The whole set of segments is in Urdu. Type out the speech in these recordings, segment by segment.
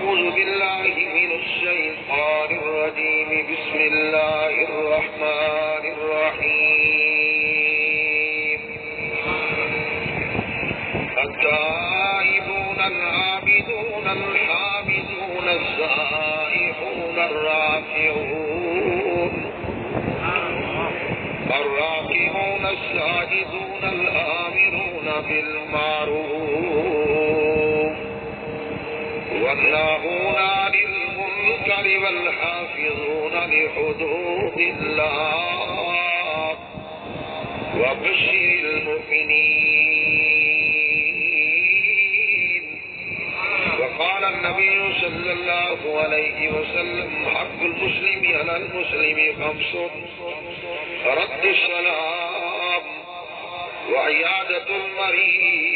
أعوذ بالله من الشيطان الرجيم بسم الله الرحمن الرحيم التائبون العابدون الحامدون السائحون الراكعون الساجدون الآمرون بالمعروف والناهون عن المنكر والحافظون لحدود الله وبشر المؤمنين. وقال النبي صلى الله عليه وسلم حق المسلم على المسلم 5: رد السلام وعيادة المريض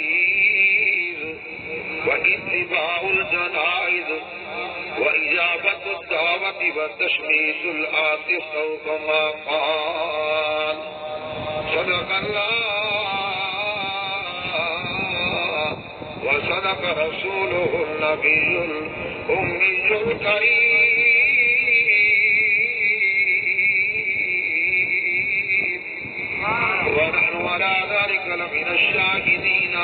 واتباع الجنائز وإجابة الدعوة وتشميت العاطف أو كما قال. صدق الله وصدق رسوله النبي الأمي الكريم ونحن على ذلك لمن الشاهدين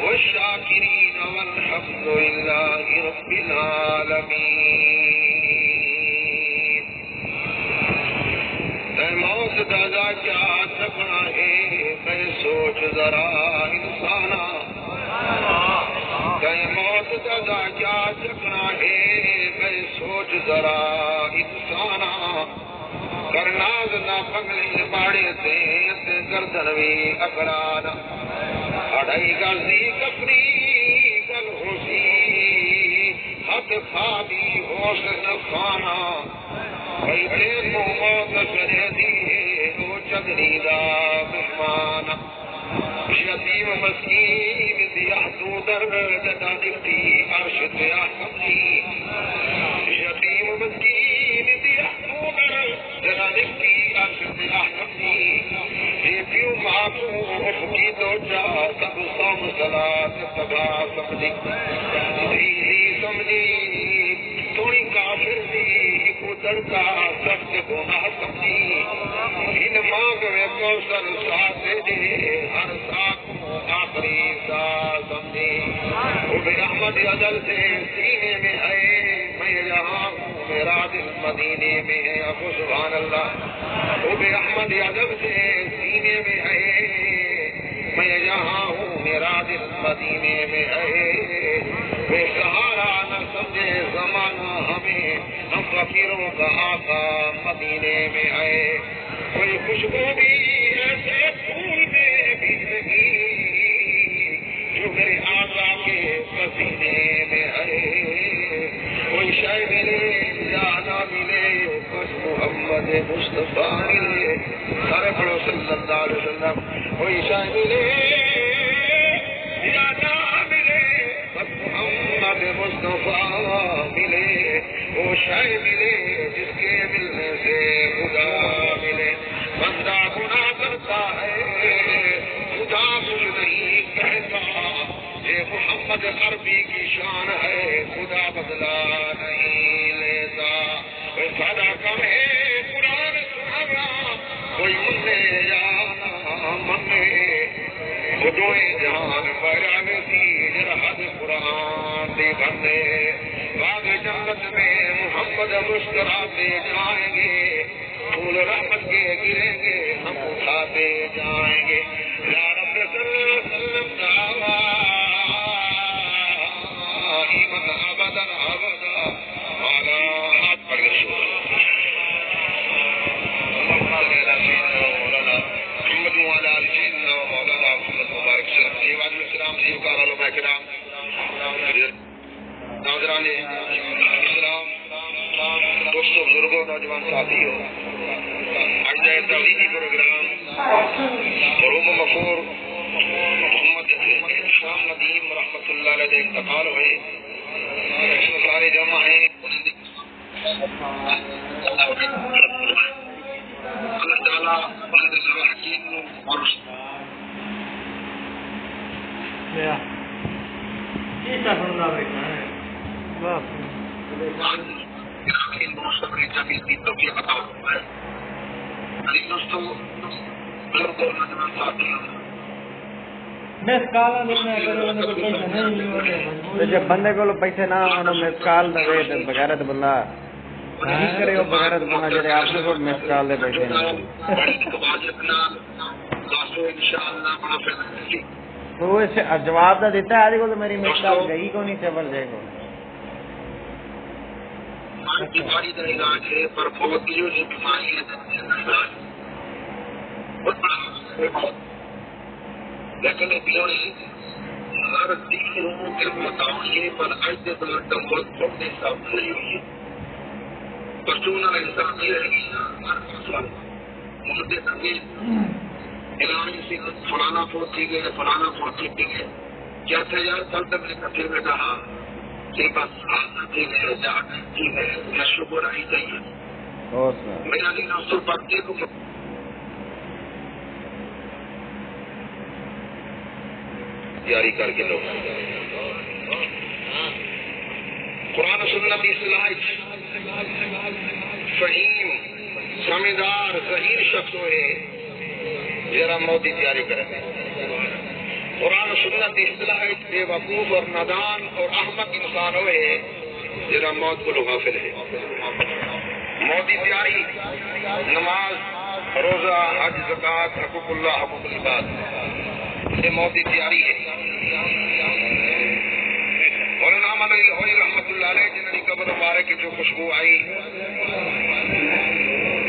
والشاكرين والحمد لله رب العالمين. اے موت دادا کیا سکنا ہے میں سوچ ذرا انسانا. اے موت دادا کیا سکنا ہے میں سوچ ذرا انسانا. کرناز نہ پگلے باڑے سے گردن بھی اکڑانا. اڑائی گازی کفری گل ہوسی ہاتھ کھادی ہوش نہ کھانا. بیٹھے تو موت کرے دیے وہ چگنی دا مہمان. یتیم مسکین دیا تو درد جدا دکھتی عرش دیا سمجھی. یتیم مسکین دیا تو درد جدا دکھتی عرش دیا سمجھی. یہ پیو ماں کی دو جا سب سوم سلاد تباہ سمجھی. سمجھی تھوڑی کافر دی ادھر کا سخت گناہ سمجھی. ان مانگ میں کوثر ساتھ دے ہر ساتھ آخری سا سمجھی. خود رحمت عدل سے سینے میں ہے میں یہاں ہوں میرا دل مدینے میں ہے. ابو سبحان اللہ. خود رحمت عدل سے سینے میں ہے میں یہاں ہوں میرا دل مدینے میں ہے. بے سہارا نہ سمجھے زمانہ ہمیں ہم فقیروں کا آقا مدینے میں ہے. کوئی خوشبو بھی ایسے پھول میں بھی نہیں جو میرے آقا کے پسینے میں ہے. کوئی شے ملے یا نہ ملے بس محمد مصطفیٰ ملے. سارے پڑھو صلی اللہ علیہ وسلم. کوئی شے ملے یا نہ ملے بس محمد مصطفیٰ ملے. وہ شے ملے جس کے ملنے سے خدا ملے. بندہ گناہ کرتا ہے خدا کچھ نہیں کہتا. یہ محمد عربی کی شان ہے خدا بدلا نہیں لیتا. کوئی سادہ کم ہے قرآن سنانا کوئی منے یا نہ منے. خدوئے جان بیان دی جرحد قرآن دی بندے. باغ جنت میں محمد مسکراتے جائیں گے. پھول رحمت کے گریں گے ہم اٹھاتے جائیں گے. یا رب صلی اللہ علیہ وسلم دعوا ایمن ابدا ابدا والا ہاتھ پڑھ کے شکر محمد وعلى آل سيدنا ومولانا محمد مبارک وسلم. جیوان السلام جیوکار علماء کرام ناظران اسلام دوستوں بزرگوں نوجوان ساتھیوں. آج توحیدی پروگرام مرحوم مغفور محمد شام ندیم رحمۃ اللہ علیہ انتقال ہوئے. اس میں سارے جمع ہیں. اللہ تعالیٰ حکیم اور یہ جب بندے کو پیسے نہ مس کال دے بغیر بندہ کرے بغیر بندہ جی آپ کو مس کال دے پیسے جواب تو دیتا ہے کو میری مس کال گئی کو نہیں چبر جائے کو لیکن ہر تیسروں کے مطابق پر ایسے بلڈ چھوڑنے سب نہیں ہوئی پرچون انسان یہ مجھے اعلان سے فلانا پہنچی گئے فلانا پہنچی گئے کیا تھا یار کل تک نے کٹھے میں کہا کہ بس ٹھیک ہے ٹھیک ہے یا شکر آئی چاہیے میرا دن اس پڑھتے کو جاری کر کے لوگ قرآن و سنت اصلاح فہیم سمجھدار ظہیر شخص ہوئے ذرا موتی تیاری کریں قرآن و سنت اصلاح بے وقوف اور نادان اور احمق انسان ہوئے ذرا موت کو غافل ہے موتی تیاری نماز روزہ حج زکات حقوق اللہ حقوق العباد یہ موتی تیاری ہے مولانا علی رحمۃ اللہ علیہ جنہوں نے قبر مبارک کی جو خوشبو آئی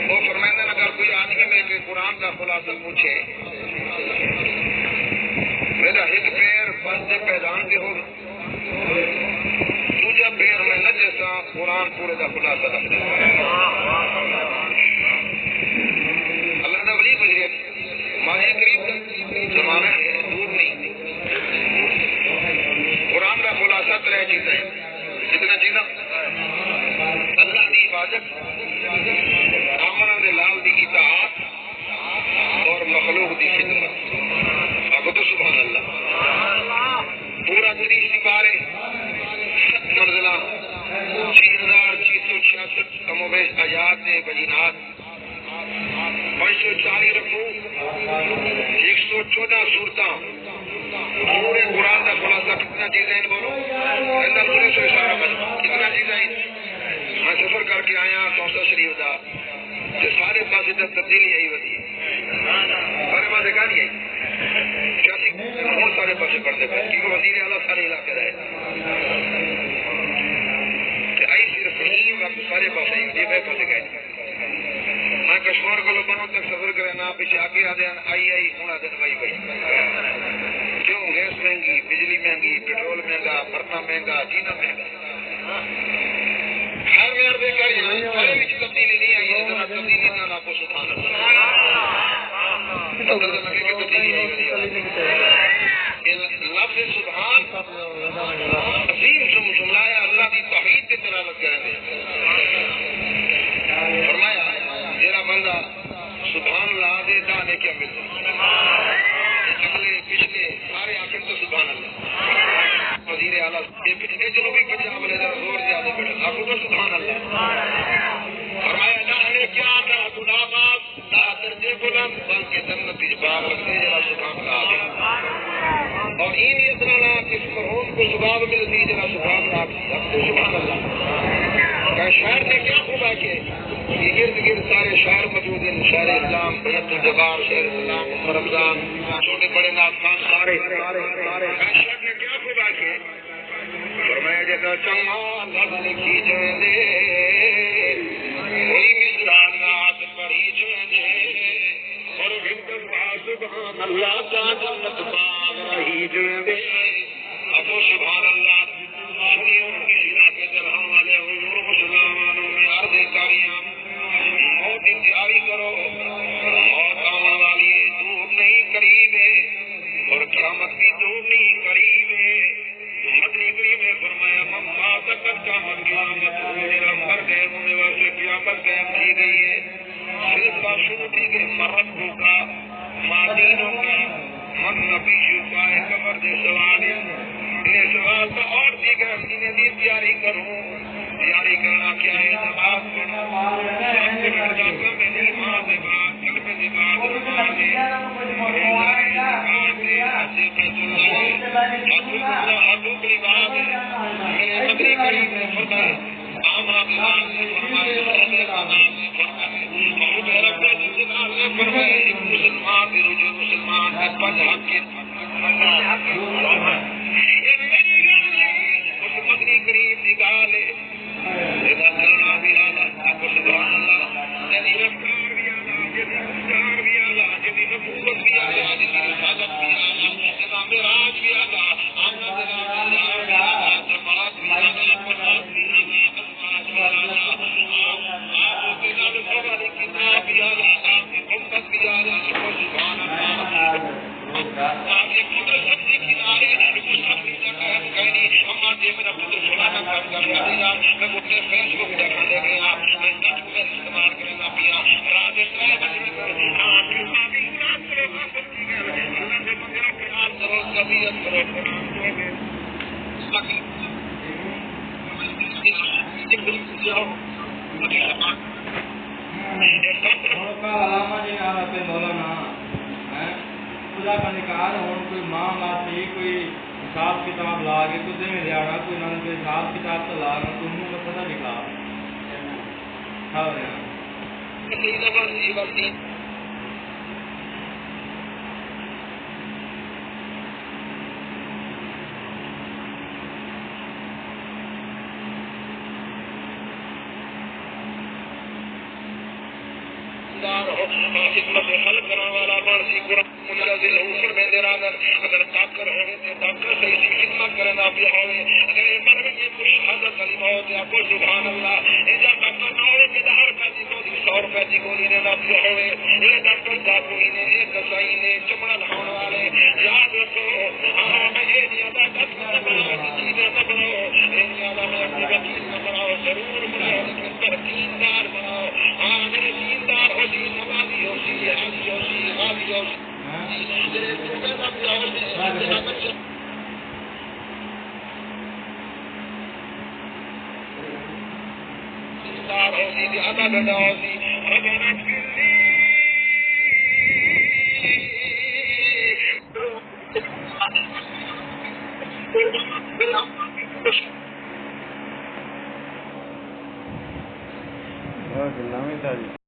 وہ فرمائندہ اگر کوئی آدمی میں کہ قرآن کا خلاصہ پوچھے میرا ایک پیر بندے پیدان کے ہو دوجا پیر میں نہ جیسا قرآن پورے کا خلاصہ اللہ نے ولی گزرے ماضی قریب زمانہ ہے دور نہیں قرآن کا خلاصہ ترے چیزیں کتنا چیزیں اللہ کی عبادت آمن لال کی اطاعت اور مخلوق کی خدمت اب تو سبحان اللہ پورا تیس سپارے 7 منزلہ 6666 کم و بیش آیات بینات 540 رکھو 114 صورتاں پورے قرآن کا خلاصہ کتنا چیزیں ہیں بولو کتنا چیزیں میں سفر کر کے آیا کوسا شریف کا سارے پاس تبدیلی آئی ہوتی سارے پاس کہاں نہیں آئی بہت سارے پاس پڑھتے پہ کیونکہ وزیر اعلیٰ سارے علاقے رہے آئی صرف نہیں وقت سارے پاس آئی یہ بے پاس گئے میں کشمیر کو بنوں تک سفر کرے نہ پیچھے آگے آ دین آئی ہونا دن بھائی کیوں گیس مہنگی بجلی مہنگی پیٹرول مہنگا مرنا مہنگا جینا مہنگا ہر میں عرض کر سارے بھی تبدیلی نہیں آئی ہے ذرا تبدیلی نہ کو سبحان اللہ لگے کہ تبدیلی لفظ سبحان عظیم سملایا اللہ کی توحید کی تلاوت کریں فرمایا میرا بندہ سبحان اللہ دے دانے کیا ملتا اگلے پچھلے سارے آخر تو سبحان اللہ وزیر اعلیٰ پچھلے جنوبی پنجاب والے ذرا زور زیادہ بیٹھے آپ کو سبحان اللہ فرمایا نہ ہے کیا نہ گناہ معاف نہ درجے بلند بلکہ جنت اجبار رکھتے ذرا سبحان اللہ اور این اتنا کس مرحوم کو سباب ملتی ذرا سبحان اللہ اب تو سبحان اللہ کہ شہر نے کیا خوبا کہ یہ گرد گرد سارے شہر موجود ہیں شہر اسلام بلند الجبار شہر اسلام رمضان چھوٹے بڑے ناخان سارے شہر نے کیا خوبا کہ فرمایا جیسا چنگا لفظ لکھی جائیں دے کوئی مثال نات پڑھی جائیں دے اور بھنکر سبحان اللہ کا جنت باغ رہی جائیں دے ابو سبحان اللہ سنی ان کی علاقے درہم والے حضور مسلمانوں میں عرض کاریاں موت انتہاری کرو موت آنے والی دور نہیں قریب ہے اور قیامت بھی دور نہیں قریب ہے مدنی کریم نے فرمایا مما تک قیامت قیامت میرا مر گئے ہونے واسطے قیامت قائم کی گئی ہے سلسلہ شروع کی گئی مرد کا مادینوں کی من نبی کا قبر دے سوال اس وقت اور دیگر انہیں دی تیاری کروں تیاری کرنا کیا ہے نماز پڑھنا میری ماں سے بات کل میں سے بات مسلمان مدنی کریم نکالے چلنا بھی آلہ سبحان اللہ جدی رفتار بھی آلہ جدی گفتار بھی آلہ جدی نبوت بھی آلہ جدی رسالت بھی آلہ جدا معراج بھی آلہ آمنا بھی آلہ جماعت بھی آلہ پناہ بھی آلہ ازواج بھی آلہ آپ کے نال والی کتاب بھی آلہ آپ کی امت بھی آلہ سبحان اللہ آپ کی قدرت سبزی کنارے مسافری کا قید کہنی اما جی میرا پتر فلانا کام کر رہا دیا میں اپنے فیس بک دیکھا لے گیا میں نیٹ کو استعمال کرنا پیا رات ڈرائیو بجے کر آپ کی قابل نام کرو اللہ سے منگا پیار کرو طبیعت کرو خدا کا نکال ہوں کوئی ماں ماسی کوئی حساب کتاب لا کے تجھے میں لیا رہا کوئی نہ کوئی حساب کتاب تو لا رہا تم کو پتہ نکلا خدمت خلق کرنے والا بڑی قرآن منزل اوپر میں دے رہا اگر تاکر ہوئے تو تاکر سے اسی خدمت کرنا بھی ہوئے اگر یہ مر میں کچھ حضرت علی موت یا کوئی سبحان اللہ ایجا ڈاکٹر نہ ہوئے کہ 10 روپے کی گولی 100 روپے کی گولی نے نہ بھی ہوئے یہ ڈاکٹر ڈاکوئی نے ایک کسائی نے چمڑا نہاؤن والے یاد رکھو ہاں میں یہ نہیں آتا دس نہ بناؤ چیزیں نہ بناؤ یہ نہیں آتا میں اپنی وکیل نہ بناؤ ضرور بناؤ لیکن پر دیندار بناؤ ہاں میرے دیندار ہو دین نمازی ہو سی حاجی ہو سی غازی ہو سی زیادہ گڈا ہو سی